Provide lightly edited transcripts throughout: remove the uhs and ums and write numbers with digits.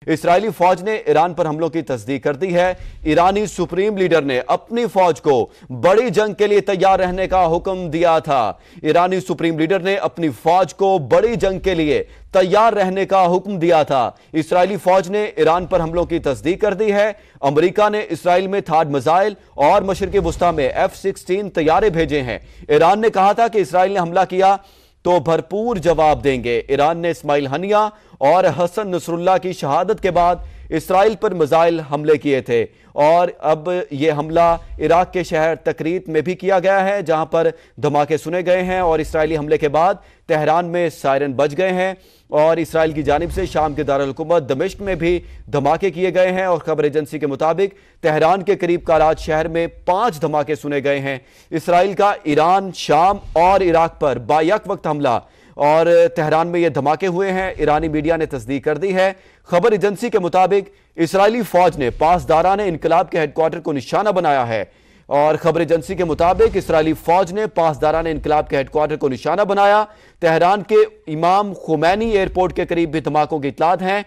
اسرائیلی فوج نے ایران پر حملوں کی تصدیق کر دی ہے۔ ایرانی سپریم لیڈر نے اپنی فوج کو بڑی جنگ کے لیے تیار رہنے کا حکم دیا تھا۔ ایرانی سپریم لیڈر نے اپنی فوج کو بڑی جنگ کے لیے تیار رہنے کا حکم دیا تھا۔ اسرائیلی فوج نے ایران پر حملوں کی تصدیق کر دی ہے۔ امریکہ نے اسرائیل میں تھاڈ میزائل اور مشرق وسطی میں F-16 طیارے بھیجے ہیں۔ ایران نے کہا تھا کہ اسرائیل نے حملہ کیا تو بھرپور جواب دیں گے۔ ایران نے اسماعیل ہنیہ اور حسن نصر اللہ کی شہادت کے بعد اسرائیل پر میزائل حملے کیے تھے، اور اب یہ حملہ عراق کے شہر تکریت میں بھی کیا گیا ہے، جہاں پر دھماکے سنے گئے ہیں، اور اسرائیلی حملے کے بعد تہران میں سائرن بج گئے ہیں، اور اسرائیل کی جانب سے شام کے دارالحکومت دمشق میں بھی دھماکے کیے گئے ہیں، اور خبر ایجنسی کے مطابق تہران کے قریب کراچ شہر میں 5 دھماکے سنے گئے ہیں۔ اسرائیل کا ایران، شام اور عراق پر بیک وقت حملہ، اور تہران میں یہ دھماکے ہوئے ہیں۔ ایرانی میڈیا نے تصدیق کر دی ہے۔ خبر ایجنسی کے مطابق اسرائیلی فوج نے پاسداران انقلاب کے ہیڈ کوارٹر کو نشانہ بنایا ہے، اور خبر ایجنسی کے مطابق اسرائیلی فوج نے پاسداران انقلاب کے ہیڈ کوارٹر کو نشانہ بنایا۔ تہران کے امام خمینی ایئرپورٹ کے قریب بھی دھماکوں کی اطلاعات ہیں۔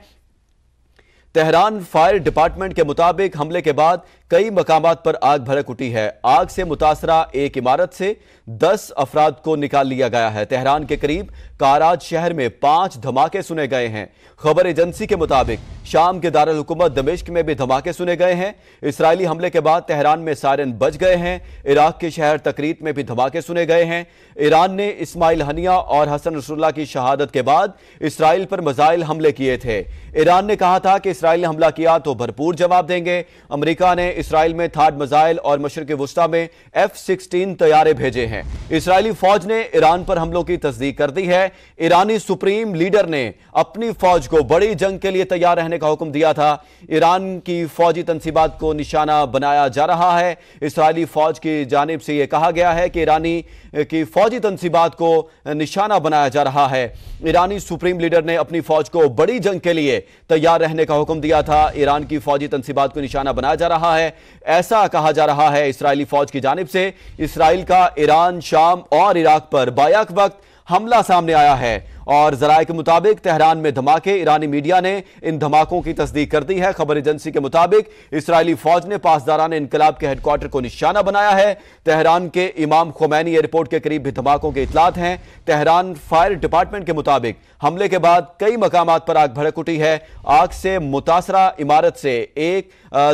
تہران فائر ڈپارٹمنٹ کے مطابق حملے کے بعد کئی مقامات پر آگ بھڑک اٹھی ہے۔ آگ سے متاثرہ ایک عمارت سے 10 افراد کو نکال لیا گیا ہے۔ تہران کے قریب کراچ شہر میں 5 دھماکے سنے گئے ہیں۔ خبر ایجنسی کے مطابق شام کے دارالحکومت دمشق میں بھی دھماکے سنے گئے ہیں۔ اسرائیلی حملے کے بعد تہران میں سائرن بج گئے ہیں۔ عراق کے شہر تکریت میں بھی دھماکے سنے گئے ہیں۔ ایران نے اسماعیل ہنیہ اور حسن نصر اللہ کی شہادت کے بعد اسرائیل پر میزائل حملے کیے تھے۔ ایران نے کہا تھا کہ اسرائیل نے حملہ کیا تو بھرپور جواب دیں گے۔ امریکہ نے اسرائیل میں تھاڈ میزائل اور مشرق وسطی میں F-16 طیارے بھیجے ہیں۔ اسرائیلی فوج نے ایران پر حملوں کی تصدیق کر دی ہے۔ ایرانی سپریم لیڈر نے اپنی فوج کو بڑی جنگ کے لیے تیار رہنے کا حکم دیا تھا۔ ایران کی فوجی تنصیبات کو نشانہ بنایا جا رہا ہے۔ اسرائیلی فوج کی جانب سے یہ کہا گیا ہے کہ ایرانی کی فوجی تنصیبات کو نشانہ بنایا جا رہا ہے۔ ایرانی سپریم لیڈر نے اپنی فوج کو بڑی جنگ کے لیے تیار رہنے کا حکم دیا تھا۔ ایران کی فوجی تنصیبات کو نشانہ بنایا جا رہا ہے، ایسا کہا جا رہا ہے اسرائیلی فوج کی جانب سے۔ اسرائیل کا ایران، شام اور عراق پر بیک وقت حملہ سامنے آیا ہے، اور ذرائع کے مطابق تہران میں دھماکے۔ ایرانی میڈیا نے ان دھماکوں کی تصدیق کر دی ہے۔ خبر ایجنسی کے مطابق اسرائیلی فوج نے پاسداران انقلاب کے ہیڈ کوارٹر کو نشانہ بنایا ہے۔ تہران کے امام خمینی ایئرپورٹ کے قریب بھی دھماکوں کے اطلاعات ہیں۔ تہران فائر ڈپارٹمنٹ کے مطابق حملے کے بعد کئی مقامات پر آگ بھڑک اٹھی ہے۔ آگ سے متاثرہ عمارت سے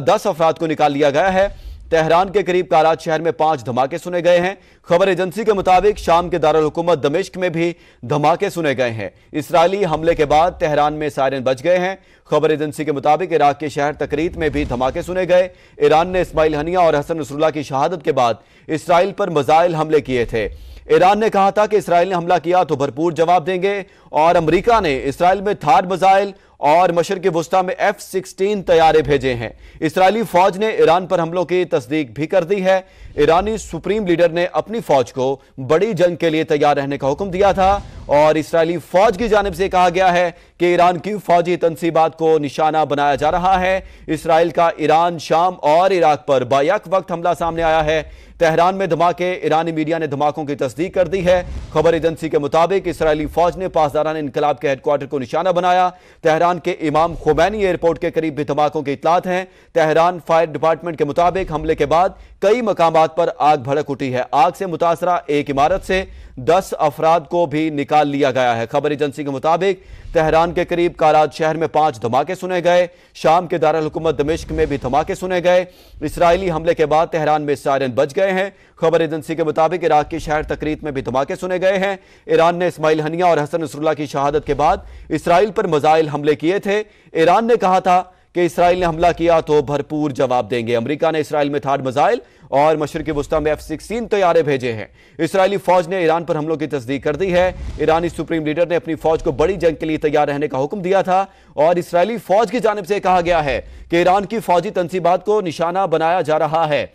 10 افراد کو نکال لیا گیا ہے۔ تہران کے قریب کراچ شہر میں 5 دھماکے سنے گئے ہیں۔ خبر ایجنسی کے مطابق شام کے دارالحکومت دمشق میں بھی دھماکے سنے گئے ہیں۔ اسرائیلی حملے کے بعد تہران میں سائرن بج گئے ہیں۔ خبر ایجنسی کے مطابق عراق کے شہر تکریت میں بھی دھماکے سنے گئے۔ ایران نے اسماعیل ہنیہ اور حسن نصر اللہ کی شہادت کے بعد اسرائیل پر میزائل حملے کیے تھے۔ ایران نے کہا تھا کہ اسرائیل نے حملہ کیا تو بھرپور جواب دیں گے، اور امریکہ نے اسرائیل میں تھاڈ میزائل اور مشرق وسطی میں F-16 طیارے بھیجے ہیں۔ اسرائیلی فوج نے ایران پر حملوں کی تصدیق بھی کر دی ہے۔ ایرانی سپریم لیڈر نے اپنی فوج کو بڑی جنگ کے لیے تیار رہنے کا حکم دیا تھا، اور اسرائیلی فوج کی جانب سے کہا گیا ہے کہ ایران کی فوجی تنصیبات کو نشانہ بنایا جا رہا ہے۔ اسرائیل کا ایران، شام اور عراق پر بیک وقت حملہ سامنے آیا ہے۔ تہران میں دھماکے۔ ایرانی میڈیا نے دھماکوں کی تصدیق کر دی ہے۔ خبر ایجنسی کے مطابق اسرائیلی فوج نے پاسداران انقلاب کے ہیڈ کوارٹر کو نشانہ بنایا۔ تہران کے امام خمینی ایئرپورٹ کے قریب بھی دھماکوں کی اطلاعات ہیں۔ تہران فائر ڈپارٹمنٹ کے مطابق حملے کے بعد کئی مقامات پر آگ بھڑک اٹھی ہے۔ آگ سے متاثرہ ایک عمارت سے 10 افراد کو بھی نکال لیا گیا ہے۔ خبر ایجنسی کے مطابق تہران کے قریب کراچ شہر میں 5 دھماکے سنے گئے۔ شام کے دارالحکومت دمشق میں بھی دھماکے سنے گئے۔ اسرائیلی حملے کے بعد تہران میں سائرن بج گئے ہیں۔ خبر ایجنسی کے مطابق عراق کے شہر تکریت میں بھی دھماکے سنے گئے ہیں۔ ایران نے اسماعیل ہنیہ اور حسن نصر اللہ کی شہادت کے بعد اسرائیل پر میزائل حملے کیے تھے۔ ایران نے کہا تھا کہ اسرائیل نے حملہ کیا تو بھرپور جواب دیں گے۔ امریکہ نے اسرائیل میں تھاڈ میزائل اور مشرق وسطی میں F-16 طیارے بھیجے ہیں۔ اسرائیلی فوج نے ایران پر حملوں کی تصدیق کر دی ہے۔ ایرانی سپریم لیڈر نے اپنی فوج کو بڑی جنگ کے لیے تیار رہنے کا حکم دیا تھا، اور اسرائیلی فوج کی جانب سے کہا گیا ہے کہ ایران کی فوجی تنصیبات کو نشانہ بنایا جا رہا ہے۔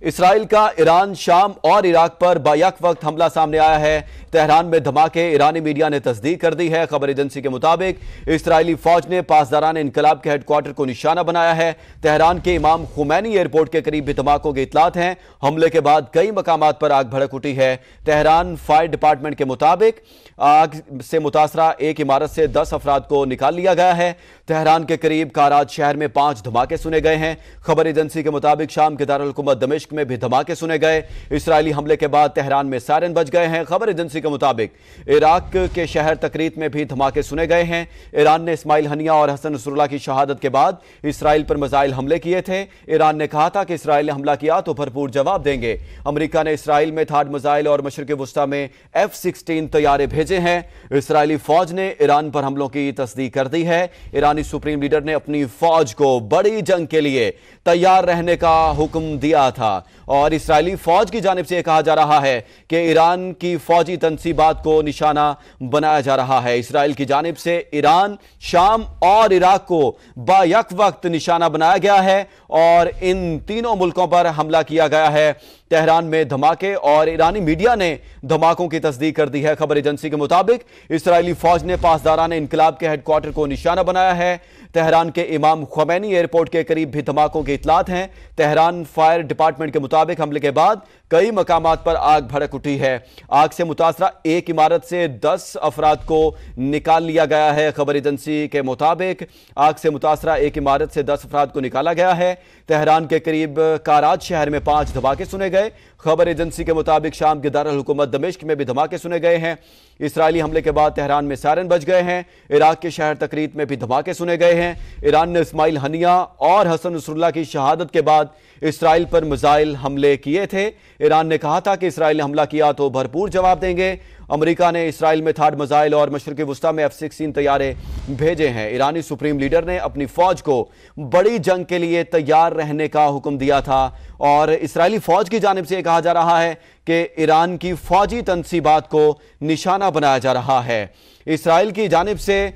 اسرائیل کا ایران، شام اور عراق پر بیک وقت حملہ سامنے آیا ہے۔ تہران میں دھماکے، ایرانی میڈیا نے تصدیق کر دی ہے۔ خبر ایجنسی کے مطابق اسرائیلی فوج نے پاسداران انقلاب کے ہیڈ کوارٹر کو نشانہ بنایا ہے۔ تہران کے امام خمینی ایئرپورٹ کے قریب بھی دھماکوں کے اطلاعات ہیں۔ حملے کے بعد کئی مقامات پر آگ بھڑک اٹھی ہے۔ تہران فائر ڈپارٹمنٹ کے مطابق آگ سے متاثرہ ایک عمارت سے 10 افراد کو نکال لیا گیا ہے۔ تہران کے قریب کاراج شہر میں 5 دھماکے سنے گئے ہیں۔ خبر ایجنسی کے مطابق شام کے دارالحکومت دمشق میں بھی دھماکے سنے گئے۔ اسرائیلی حملے کے بعد تہران میں سائرن بج گئے ہیں۔ خبر ایجنسی کے مطابق عراق کے شہر تکریت میں بھی دھماکے سنے گئے ہیں۔ ایران نے اسماعیل ہنیہ اور حسن نصراللہ کی شہادت کے بعد اسرائیل پر میزائل حملے کیے تھے۔ ایران نے کہا تھا کہ اسرائیل نے حملہ کیا تو بھرپور جواب دیں گے۔ امریکہ نے اسرائیل میں تھاڈ میزائل اور مشرق وسطی میں F-16 طیارے بھیجے ہیں۔ اسرائیلی فوج نے ایران پر حملوں کی تصدیق کر دی ہے۔ ایرانی سپریم لیڈر نے اپنی فوج کو بڑی جنگ کے لیے تیار رہنے کا حکم دیا تھا، اور اسرائیلی فوج کی جانب سے یہ کہا جا رہا ہے کہ ایران کی فوجی تنصیبات کو نشانہ بنایا جا رہا ہے۔ اسرائیل کی جانب سے ایران، شام اور عراق کو بیک وقت نشانہ بنایا گیا ہے اور ان تینوں ملکوں پر حملہ کیا گیا ہے۔ تہران میں دھماکے اور ایرانی میڈیا نے دھماکوں کی تصدیق کر دی ہے۔ خبر ایجنسی کے مطابق اسرائیلی فوج نے پاسداران انقلاب کے ہیڈ کوارٹر کو نشانہ بنایا ہے۔ تہران کے امام خمینی ایئرپورٹ کے قریب بھی دھماکوں کے اطلاعات ہیں۔ تہران فائر ڈپارٹمنٹ کے مطابق حملے کے بعد کئی مقامات پر آگ بھڑک اٹھی ہے۔ آگ سے متاثرہ ایک عمارت سے 10 افراد کو نکال لیا گیا ہے۔ خبر ایجنسی کے مطابق آگ سے متاثرہ ایک عمارت سے 10 افراد کو نکالا گیا ہے۔ تہران کے قریب کاراج شہر میں 5 دھماکے سنے گئے۔ خبر ایجنسی کے مطابق شام کے دارالحکومت دمشق میں بھی دھماکے سنے گئے ہیں۔ اسرائیلی حملے کے بعد تہران میں سائرن بج گئے ہیں۔ عراق کے شہر تکریت میں بھی دھماکے سنے گئے ہیں۔ ایران نے اسماعیل ہنیہ اور حسن نصراللہ کی شہادت کے بعد اسرائیل پر میزائل حملے کیے تھے۔ ایران نے کہا تھا کہ اسرائیل نے حملہ کیا تو بھرپور جواب دیں گے۔ امریکہ نے اسرائیل میں تھاڈ میزائل اور مشرق وسطی میں F-16 طیارے بھیجے ہیں۔ ایرانی سپریم لیڈر نے اپنی فوج کو بڑی جنگ کے لیے تیار رہنے کا حکم دیا تھا، اور اسرائیلی فوج کی جانب سے یہ کہا جا رہا ہے کہ ایران کی فوجی تنصیبات کو نشانہ بنایا جا رہا ہے۔ اسرائیل کی جانب سے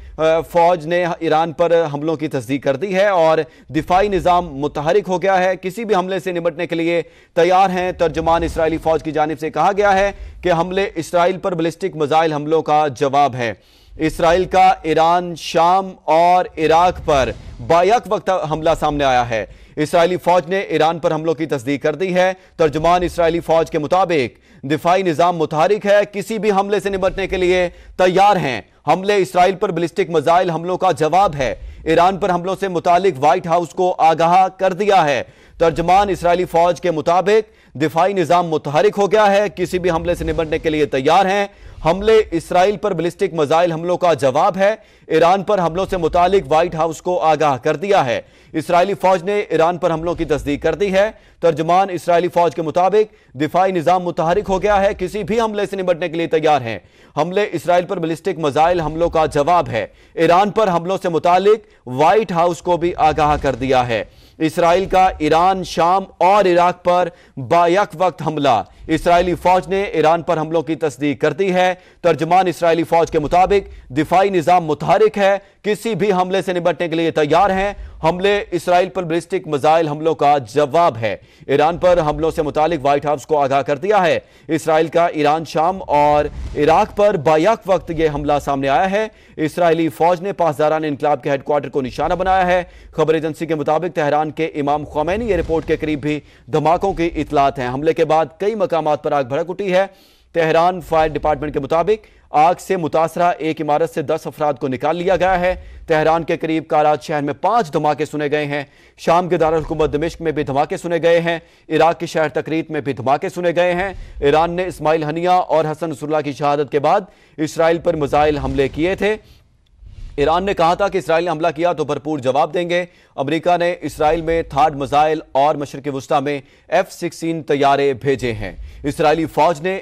فوج نے ایران پر حملوں کی تصدیق کر دی ہے اور دفاعی نظام متحرک ہو گیا ہے، کسی بھی حملے سے نمٹنے کے لیے تیار ہیں۔ ترجمان اسرائیلی فوج کی جانب سے کہا گیا ہے کہ حملے اسرائیل پر بیلسٹک میزائل حملوں کا جواب ہے۔ اسرائیل کا ایران، شام اور عراق پر بیک وقت حملہ سامنے آیا ہے۔ اسرائیلی فوج نے ایران پر حملوں کی تصدیق کر دی ہے۔ ترجمان اسرائیلی فوج کے مطابق دفاعی نظام متحرک ہے، کسی بھی حملے سے نمٹنے کے لیے تیار ہیں۔ حملے اسرائیل پر بیلسٹک میزائل حملوں کا جواب ہے۔ ایران پر حملوں سے متعلق وائٹ ہاؤس کو آگاہ کر دیا ہے۔ ترجمان اسرائیلی فوج کے مطابق دفاعی نظام متحرک ہو گیا ہے، کسی بھی حملے سے نمٹنے کے لیے تیار ہیں۔ حملے اسرائیل پر بیلسٹک میزائل حملوں کا جواب ہے۔ ایران پر حملوں سے متعلق وائٹ ہاؤس کو آگاہ کر دیا ہے۔ اسرائیلی فوج نے ایران پر حملوں کی تصدیق کر دی ہے۔ ترجمان اسرائیلی فوج کے مطابق دفاعی نظام متحرک ہو گیا ہے، کسی بھی حملے سے نمٹنے کے لیے تیار ہیں۔ حملے اسرائیل پر بیلسٹک میزائل حملوں کا جواب ہے۔ ایران پر حملوں سے متعلق وائٹ ہاؤس کو بھی آگاہ کر دیا ہے۔ اسرائیل کا ایران، شام اور عراق پر بیک وقت حملہ، اسرائیلی فوج نے ایران پر حملوں کی تصدیق کر دی ہے۔ ترجمان اسرائیلی فوج کے مطابق دفاعی نظام متحرک ہے، کسی بھی حملے سے نمٹنے کے لیے تیار ہیں۔ حملے اسرائیل پر بیلسٹک میزائل حملوں کا جواب ہے۔ ایران پر حملوں سے متعلق وائٹ ہاؤس کو آگاہ کر دیا ہے۔ اسرائیل کا ایران، شام اور عراق پر بیک وقت یہ حملہ سامنے آیا ہے۔ اسرائیلی فوج نے پاسداران انقلاب کے ہیڈ کوارٹر کو نشانہ بنایا ہے۔ خبر ایجنسی کے مطابق تہران کے امام خمینی ایئرپورٹ کے قریب بھی دھماکوں کی اطلاعات ہیں۔ حملے کے بعد کئی مقامات پر آگ بھڑک اٹھی ہے۔ تہران فائر ڈپارٹمنٹ کے مطابق آگ سے متاثرہ ایک عمارت سے 10 افراد کو نکال لیا گیا ہے۔ تہران کے قریب کاراج شہر میں 5 دھماکے سنے گئے ہیں۔ شام کے دارالحکومت دمشق میں بھی دھماکے سنے گئے ہیں۔ عراق کے شہر تکریت میں بھی دھماکے سنے گئے ہیں۔ ایران نے اسماعیل ہنیہ اور حسن نصراللہ کی شہادت کے بعد اسرائیل پر میزائل حملے کیے تھے۔ ایران نے کہا تھا کہ اسرائیل نے حملہ کیا تو بھرپور جواب دیں گے۔ امریکہ نے اسرائیل میں تھاڈ میزائل اور مشرق وسطی میں F-16 طیارے بھیجے ہیں۔ اسرائیلی فوج نے